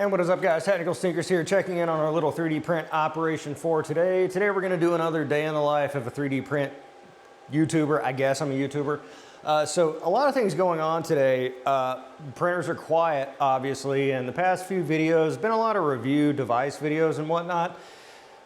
And what is up, guys? Technical Stinkers here, checking in on our little 3D print operation for today. Today we're going to do another day in the life of a 3D print YouTuber. I guess I'm a YouTuber. So a lot of things going on today. Printers are quiet, obviously, and the past few videos, been a lot of review device videos and whatnot.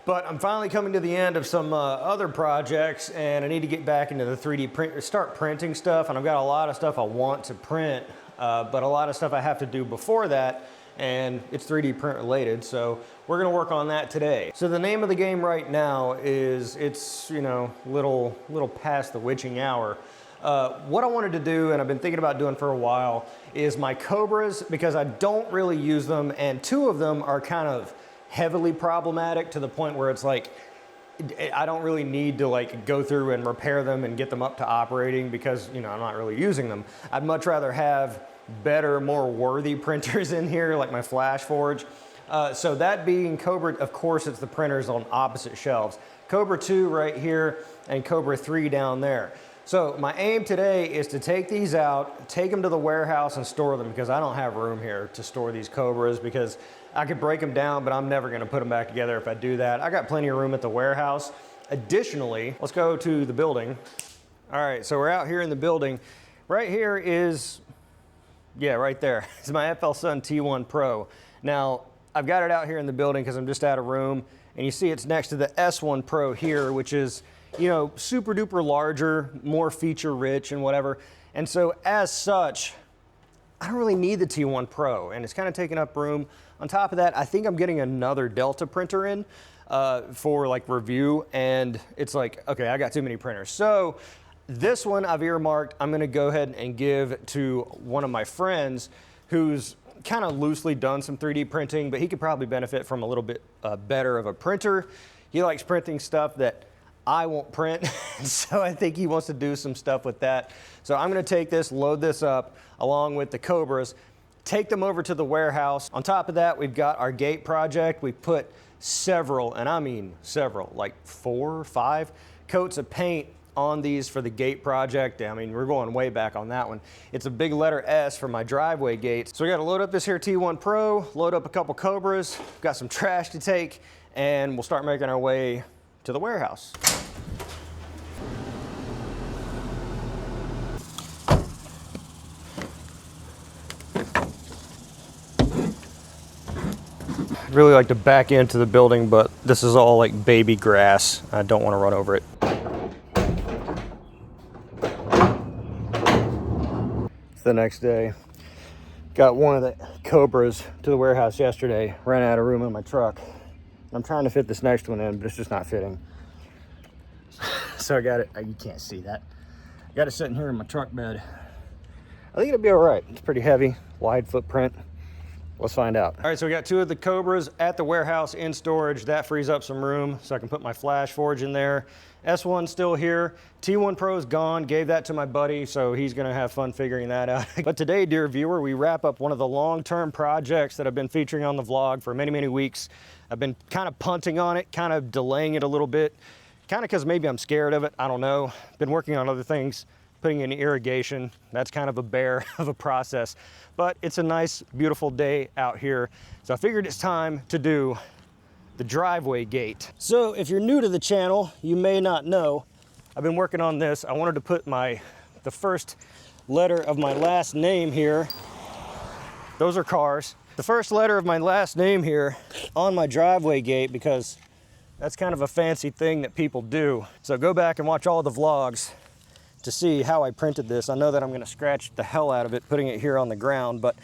But I'm finally coming to the end of some other projects, and I need to get back into the 3D print, start printing stuff. And I've got a lot of stuff I want to print, but a lot of stuff I have to do before that, and it's 3D print related. So we're gonna work on that today. So the name of the game right now is, it's, you know, little past the witching hour. What I wanted to do, and I've been thinking about doing for a while, is my Cobras, because I don't really use them, and two of them are kind of heavily problematic to the point where it's like, I don't really need to like go through and repair them and get them up to operating because, you know, I'm not really using them. I'd much rather have better, more worthy printers in here, like my Flashforge. So that being Cobra, of course, it's the printers on opposite shelves. Cobra 2 right here and Cobra 3 down there. So my aim today is to take these out, take them to the warehouse and store them, because I don't have room here to store these Cobras, because I could break them down, but I'm never gonna put them back together if I do that. I got plenty of room at the warehouse. Additionally, let's go to the building. All right, so we're out here in the building. Right here is, yeah, right there. It's my FL Sun T1 Pro. Now, I've got it out here in the building because I'm just out of room, and you see it's next to the S1 Pro here, which is, you know, super duper larger, more feature rich and whatever. And so as such, I don't really need the T1 Pro, and it's kind of taking up room. On top of that, I think I'm getting another Delta printer in for like review, and it's like, okay, I got too many printers. So this one I've earmarked, I'm gonna go ahead and give to one of my friends who's kind of loosely done some 3D printing, but he could probably benefit from a little bit better of a printer. He likes printing stuff that I won't print, so I think he wants to do some stuff with that. So I'm gonna take this, load this up, along with the Cobras, take them over to the warehouse. On top of that, we've got our gate project. We put several, and I mean several, like 4 or 5 coats of paint on these for the gate project. I mean, we're going way back on that one. It's a big letter S for my driveway gates. So we gotta load up this here T1 Pro, load up a couple Cobras, got some trash to take, and we'll start making our way to the warehouse. I'd really like to back into the building, but this is all like baby grass. I don't want to run over it. It's the next day. Got one of the Cobras to the warehouse yesterday, ran out of room in my truck. I'm trying to fit this next one in, but it's just not fitting. So I got it, you can't see that. Got it sitting here in my truck bed. I think it'll be all right. It's pretty heavy, wide footprint. Let's find out. All right, so we got 2 of the Cobras at the warehouse in storage. That frees up some room so I can put my Flashforge in there. S1's still here. T1 Pro's gone, gave that to my buddy, so he's gonna have fun figuring that out. But today, dear viewer, we wrap up one of the long-term projects that I've been featuring on the vlog for many, many weeks. I've been kind of punting on it, kind of delaying it a little bit, kind of because maybe I'm scared of it, I don't know. Been working on other things, putting in irrigation. That's kind of a bear of a process, but it's a nice, beautiful day out here. So I figured it's time to do the driveway gate. So if you're new to the channel, you may not know, I've been working on this. I wanted to put the first letter of my last name here. Those are cars. The first letter of my last name here on my driveway gate, because that's kind of a fancy thing that people do. So go back and watch all the vlogs to see how I printed this. I know that I'm gonna scratch the hell out of it putting it here on the ground, but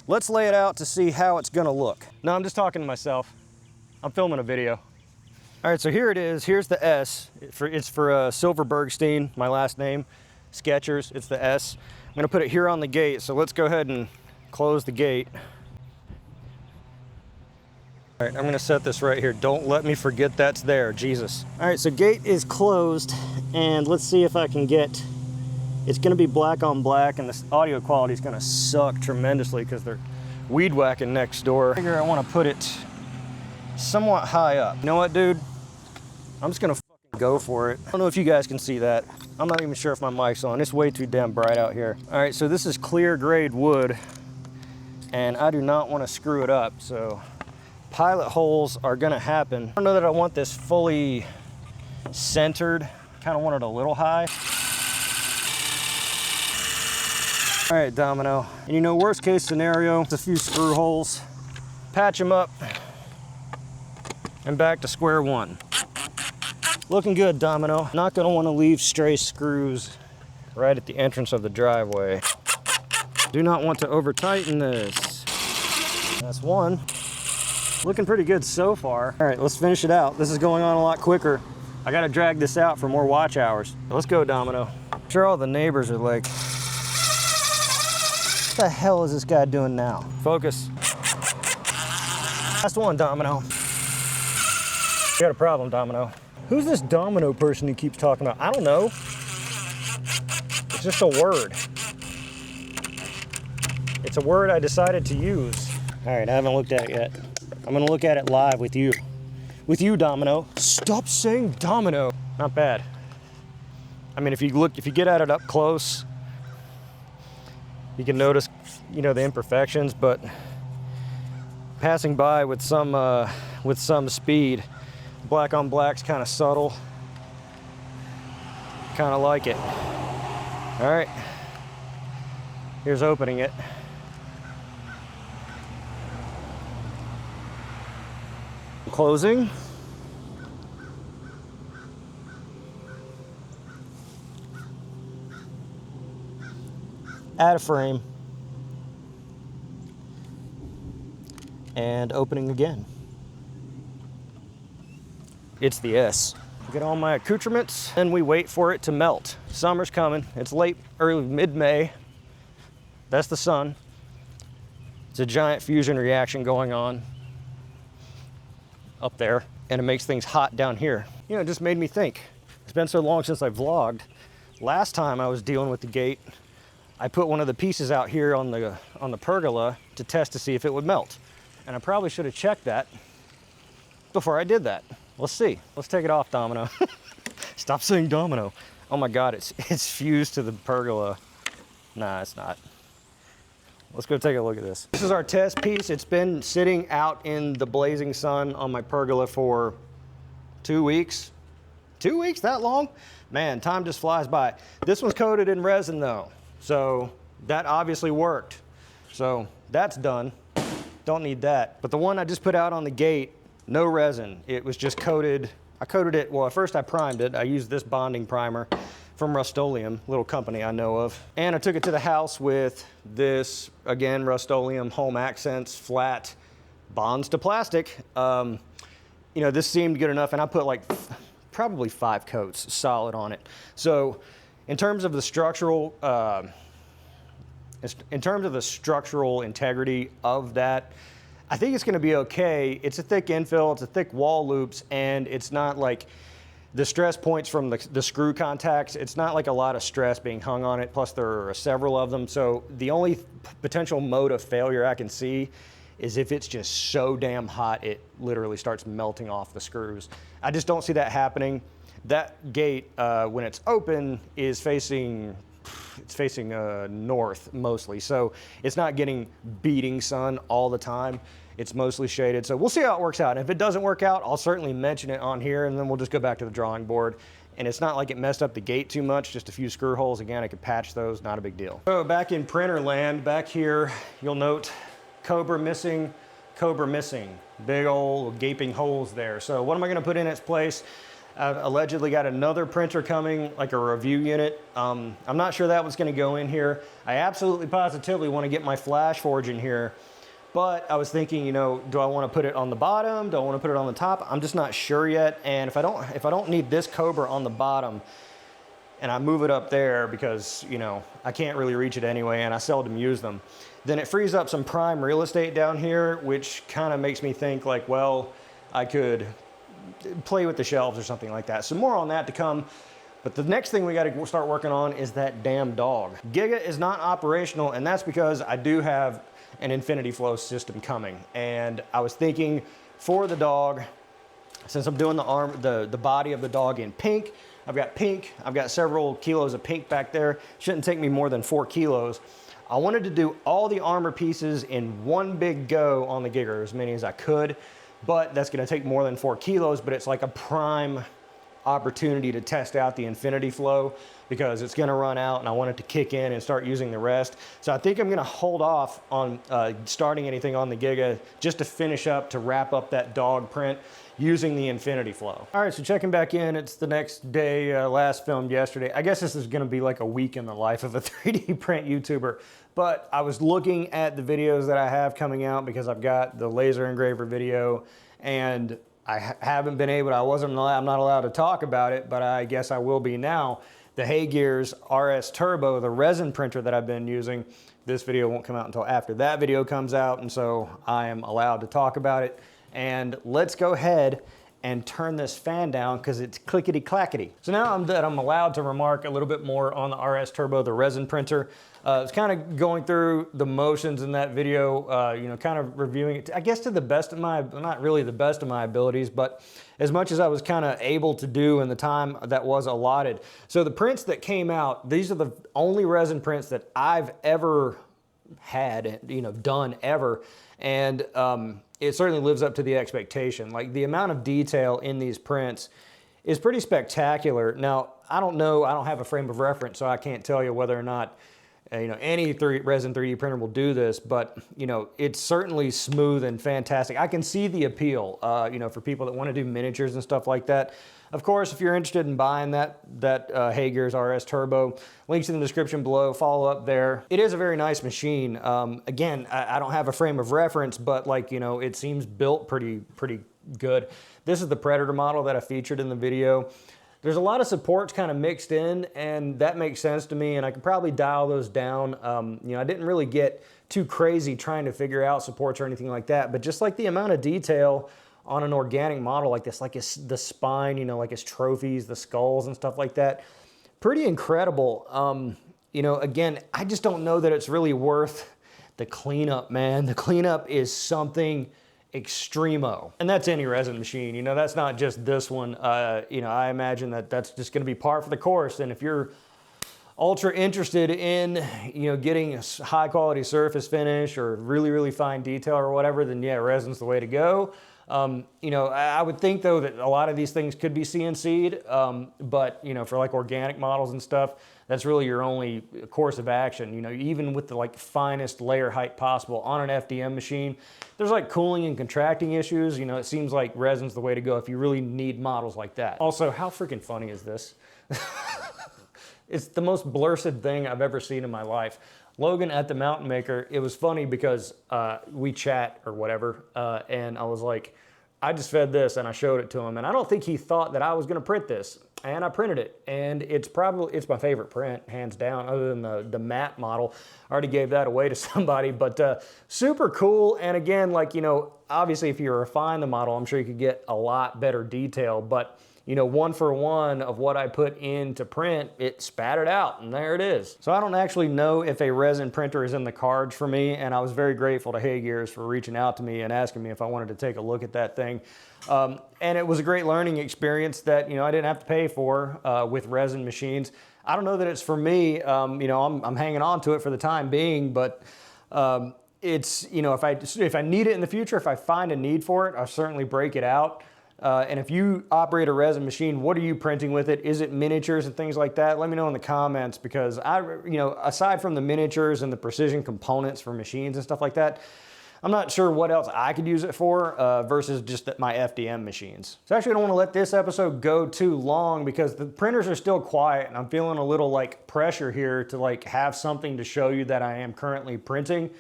let's lay it out to see how it's gonna look. No, I'm just talking to myself. I'm filming a video. All right, so here it is. Here's the S. It's for Silver Bergstein, my last name. Skechers, it's the S. I'm gonna put it here on the gate, so let's go ahead and close the gate. All right, I'm gonna set this right here. Don't let me forget that's there, Jesus. All right, so gate is closed, and let's see if I can get, it's gonna be black on black, and the audio quality is gonna suck tremendously because they're weed whacking next door. I figure I wanna put it somewhat high up. You know what, dude? I'm just gonna fucking go for it. I don't know if you guys can see that. I'm not even sure if my mic's on. It's way too damn bright out here. All right, so this is clear grade wood. and I do not want to screw it up. So pilot holes are going to happen. I don't know that I want this fully centered. Kind of want it a little high. All right, Domino. And you know, worst case scenario, it's a few screw holes. Patch them up and back to square one. Looking good, Domino. Not gonna want to leave stray screws right at the entrance of the driveway. Do not want to over tighten this. That's one. Looking pretty good so far. All right, let's finish it out. This is going on a lot quicker. I gotta drag this out for more watch hours. Let's go, Domino. I'm sure all the neighbors are like, what the hell is this guy doing now? Focus. Last one, Domino. You got a problem, Domino. Who's this Domino person he keeps talking about? I don't know. It's just a word. It's a word I decided to use. All right, I haven't looked at it yet. I'm gonna look at it live with you. With you, Domino. Stop saying Domino. Not bad. I mean, if you get at it up close, you can notice, you know, the imperfections, but passing by with some speed, black on black's kind of subtle. Kind of like it. All right. Here's opening it. Closing. Add a frame. And opening again. It's the S. Get all my accoutrements and we wait for it to melt. Summer's coming. It's late, early, mid-May. That's the sun. It's a giant fusion reaction going on up there, and it makes things hot down here. You know, it just made me think. It's been so long since I vlogged. Last time I was dealing with the gate, I put one of the pieces out here on the pergola to test to see if it would melt. And I probably should have checked that before I did that. Let's see. Let's take it off, Domino. Stop saying Domino. Oh my God, it's fused to the pergola. Nah, it's not. Let's go take a look at this. This is our test piece. It's been sitting out in the blazing sun on my pergola for 2 weeks. 2 weeks, that long? Man, time just flies by. This one's coated in resin though, so that obviously worked. So that's done. Don't need that. But the one I just put out on the gate, no resin. It was just coated. I coated it, well, at first I primed it. I used this bonding primer from Rust-Oleum, little company I know of. And I took it to the house with this, again, Rust-Oleum Home Accents flat bonds to plastic. You know, this seemed good enough, and I put like probably 5 coats solid on it. So in terms of the structural, integrity of that, I think it's gonna be okay. It's a thick infill, it's a thick wall loops, and it's not like the stress points from the screw contacts, it's not like a lot of stress being hung on it, plus there are several of them. So the only potential mode of failure I can see is if it's just so damn hot, it literally starts melting off the screws. I just don't see that happening. That gate, when it's open, is facing north mostly. So it's not getting beating sun all the time. It's mostly shaded. So we'll see how it works out. And if it doesn't work out, I'll certainly mention it on here, and then we'll just go back to the drawing board. And it's not like it messed up the gate too much, just a few screw holes. Again, I could patch those, not a big deal. So back in printer land, back here, you'll note Cobra missing. Big old gaping holes there. So what am I gonna put in its place? I've allegedly got another printer coming, like a review unit. I'm not sure that one's gonna go in here. I absolutely positively wanna get my Flashforge in here, but I was thinking, you know, do I wanna put it on the bottom? Do I wanna put it on the top? I'm just not sure yet. And if I don't need this Cobra on the bottom, and I move it up there because, you know, I can't really reach it anyway, and I seldom use them, then it frees up some prime real estate down here, which kind of makes me think like, well, I could play with the shelves or something like that. So more on that to come. But the next thing we got to start working on is that damn dog. Giga is not operational, and that's because I do have an infinity flow system coming. And I was thinking for the dog, since I'm doing the body of the dog in pink, I've got several kilos of pink back there. Shouldn't take me more than 4 kilos. I wanted to do all the armor pieces in one big go on the Giger, as many as I could, but that's gonna take more than 4 kilos, but it's like a prime opportunity to test out the infinity flow because it's gonna run out and I want it to kick in and start using the rest. So I think I'm gonna hold off on starting anything on the Giga just to finish up, to wrap up that dog print using the infinity flow. All right, so checking back in, it's the next day, last filmed yesterday. I guess this is gonna be like a week in the life of a 3D print YouTuber, but I was looking at the videos that I have coming out because I've got the laser engraver video, and I haven't been able to, I'm not allowed to talk about it, but I guess I will be now. The Haygears RS Turbo, the resin printer that I've been using. This video won't come out until after that video comes out, and so I am allowed to talk about it. And let's go ahead and turn this fan down because it's clickety clackety. So now I'm allowed to remark a little bit more on the RS Turbo, the resin printer. It's kind of going through the motions in that video, you know, kind of reviewing it, I guess to the best of my, not really the best of my abilities, but as much as I was kind of able to do in the time that was allotted. So the prints that came out, these are the only resin prints that I've ever had, you know, done ever. And it certainly lives up to the expectation. Like the amount of detail in these prints is pretty spectacular. Now, I don't know, I don't have a frame of reference, so I can't tell you whether or not you know, any resin 3D printer will do this, but you know, it's certainly smooth and fantastic. I can see the appeal, you know, for people that want to do miniatures and stuff like that. Of course, if you're interested in buying that Haygears RS Turbo, links in the description below, follow up there. It is a very nice machine. Again, I don't have a frame of reference, but like, you know, it seems built pretty good. This is the Predator model that I featured in the video. There's a lot of supports kind of mixed in, and that makes sense to me, and I could probably dial those down. You know, I didn't really get too crazy trying to figure out supports or anything like that, but just like the amount of detail on an organic model like this, like the spine, you know, like his trophies, the skulls and stuff like that, pretty incredible. You know, again, I just don't know that it's really worth the cleanup, man. The cleanup is something extremo, and that's any resin machine, you know, that's not just this one. You know, I imagine that that's just going to be par for the course, and if you're ultra interested in, you know, getting a high quality surface finish or really fine detail or whatever, then yeah, resin's the way to go. You know, I would think though that a lot of these things could be CNC'd, but you know, for like organic models and stuff, that's really your only course of action. You know, even with the like finest layer height possible on an FDM machine, there's like cooling and contracting issues. You know, it seems like resin's the way to go if you really need models like that. Also, how freaking funny is this? It's the most blurted thing I've ever seen in my life. Logan at the Mountain Maker, it was funny because we chat or whatever, and I was like, I just fed this and I showed it to him, and I don't think he thought that I was gonna print this, and I printed it, and it's my favorite print, hands down, other than the matte model. I already gave that away to somebody, but super cool. And again, like, you know, obviously if you refine the model, I'm sure you could get a lot better detail, but you know, 1 for 1 of what I put into print, it spat it out, and there it is. So I don't actually know if a resin printer is in the cards for me, and I was very grateful to Haygears for reaching out to me and asking me if I wanted to take a look at that thing. And it was a great learning experience that, you know, I didn't have to pay for with resin machines. I don't know that it's for me. You know, I'm hanging on to it for the time being, but it's, you know, if I need it in the future, if I find a need for it, I'll certainly break it out. And if you operate a resin machine, what are you printing with it? Is it miniatures and things like that? Let me know in the comments, because you know, aside from the miniatures and the precision components for machines and stuff like that, I'm not sure what else I could use it for versus just my FDM machines. So actually I don't want to let this episode go too long because the printers are still quiet, and I'm feeling a little like pressure here to like have something to show you that I am currently printing.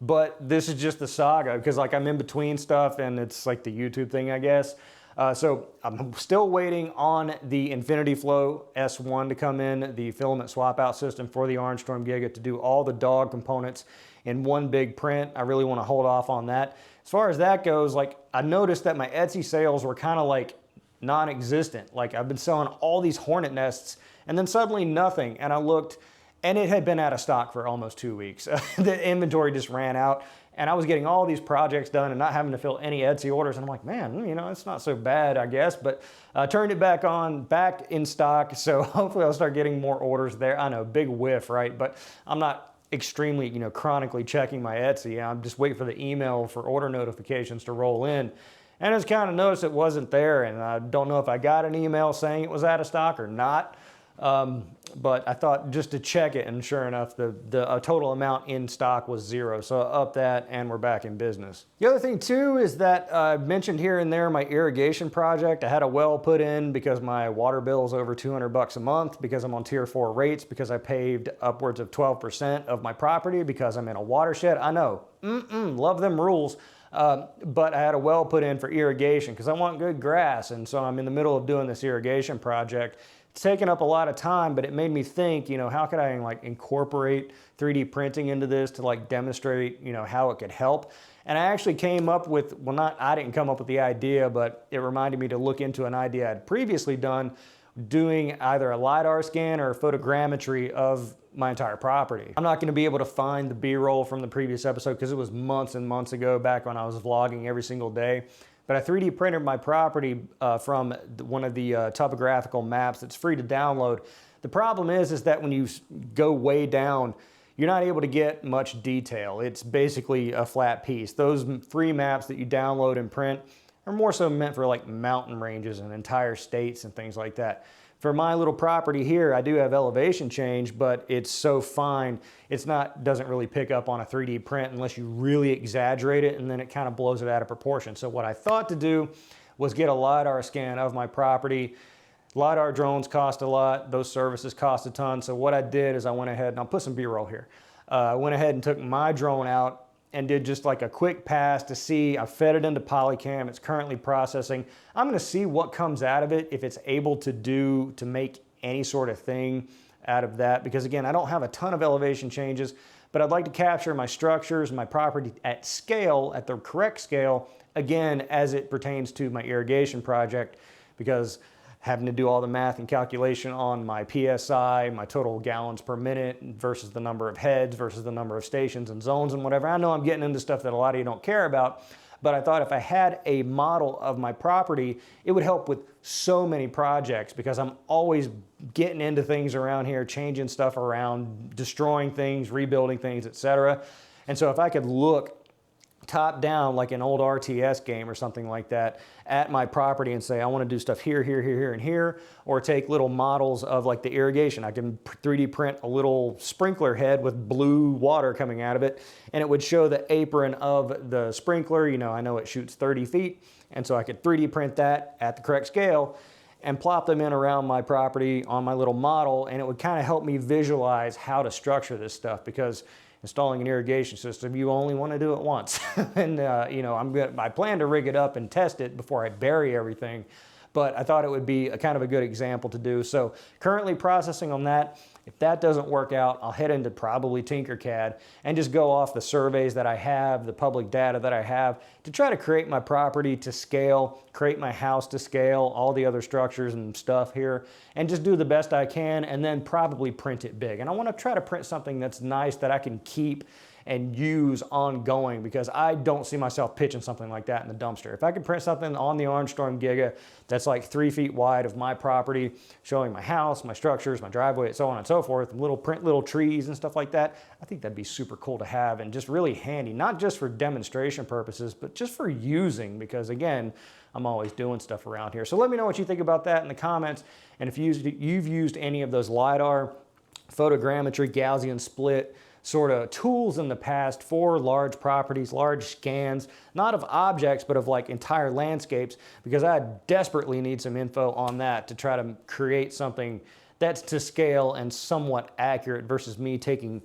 But this is just the saga because like I'm in between stuff, and it's like the YouTube thing, I guess. So I'm still waiting on the Infinity Flow S1 to come in, the filament swap out system for the Orange Storm Giga to do all the dog components in one big print. I really want to hold off on that. As far as that goes, like I noticed that my Etsy sales were kind of like non-existent. Like I've been selling all these hornet nests and then suddenly nothing. And I looked and it had been out of stock for almost 2 weeks. The inventory just ran out. And I was getting all these projects done and not having to fill any Etsy orders. And I'm like, man, you know, it's not so bad, I guess. But I turned it back in stock. So hopefully I'll start getting more orders there. I know, big whiff, right? But I'm not extremely, chronically checking my Etsy. I'm just waiting for the email for order notifications to roll in. And I just kind of noticed it wasn't there, and I don't know if I got an email saying it was out of stock or not. But I thought just to check it, and sure enough, the total amount in stock was 0. So I upped that, and we're back in business. The other thing too is that I mentioned here and there my irrigation project. I had a well put in because my water bill is over $200 a month, because I'm on tier 4 rates, because I paved upwards of 12% of my property, because I'm in a watershed. I know, love them rules. But I had a well put in for irrigation because I want good grass, and so I'm in the middle of doing this irrigation project. It's taken up a lot of time, but it made me think, how could I like incorporate 3D printing into this to like demonstrate, how it could help. And I actually came up with, well, I didn't come up with the idea, but it reminded me to look into an idea I'd previously done, doing either a LiDAR scan or photogrammetry of my entire property. I'm not going to be able to find the B-roll from the previous episode because it was months and months ago, back when I was vlogging every single day. But I 3D printed my property from one of the topographical maps that's free to download. The problem is that when you go way down, you're not able to get much detail. It's basically a flat piece. Those free maps that you download and print are more so meant for like mountain ranges and entire states and things like that. For my little property here, I do have elevation change, but it's so fine, doesn't really pick up on a 3D print unless you really exaggerate it, and then it kind of blows it out of proportion. So what I thought to do was get a LiDAR scan of my property. LiDAR drones cost a lot, those services cost a ton, so what I did is I went ahead, and I'll put some B-roll here. I went ahead and took my drone out and did just like a quick pass to see. I fed it into Polycam. It's currently processing. I'm going to see what comes out of it, if it's able to make any sort of thing out of that. Because again, I don't have a ton of elevation changes, but I'd like to capture my structures, my property at scale, at the correct scale, again, as it pertains to my irrigation project, because having to do all the math and calculation on my PSI, my total gallons per minute versus the number of heads versus the number of stations and zones and whatever. I know I'm getting into stuff that a lot of you don't care about, but I thought if I had a model of my property, it would help with so many projects, because I'm always getting into things around here, changing stuff around, destroying things, rebuilding things, etc. And so if I could look top down like an old RTS game or something like that at my property and say, I want to do stuff here, here, here, here, and here, or take little models of like the irrigation. I can 3D print a little sprinkler head with blue water coming out of it, and it would show the apron of the sprinkler. I know it shoots 30 feet, and so I could 3D print that at the correct scale and plop them in around my property on my little model, and it would kind of help me visualize how to structure this stuff, because installing an irrigation system, you only want to do it once. And I plan to rig it up and test it before I bury everything, but I thought it would be a kind of a good example to do. So currently processing on that. If that doesn't work out, I'll head into probably Tinkercad and just go off the surveys that I have, the public data that I have, to try to create my property to scale, create my house to scale, all the other structures and stuff here, and just do the best I can, and then probably print it big. And I want to try to print something that's nice that I can keep and use ongoing, because I don't see myself pitching something like that in the dumpster. If I could print something on the Orange Storm Giga that's like 3 feet wide of my property, showing my house, my structures, my driveway, so on and so forth, and print little trees and stuff like that, I think that'd be super cool to have, and just really handy, not just for demonstration purposes, but just for using, because again, I'm always doing stuff around here. So let me know what you think about that in the comments, and if you've used any of those LiDAR, photogrammetry, Gaussian split sort of tools in the past for large properties, large scans, not of objects, but of like entire landscapes, because I desperately need some info on that to try to create something that's to scale and somewhat accurate, versus me taking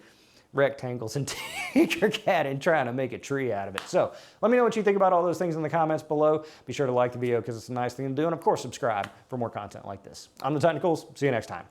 rectangles and Tinkercad and trying to make a tree out of it. So let me know what you think about all those things in the comments below. Be sure to like the video because it's a nice thing to do, and of course subscribe for more content like this. I'm the Technicals. See you next time.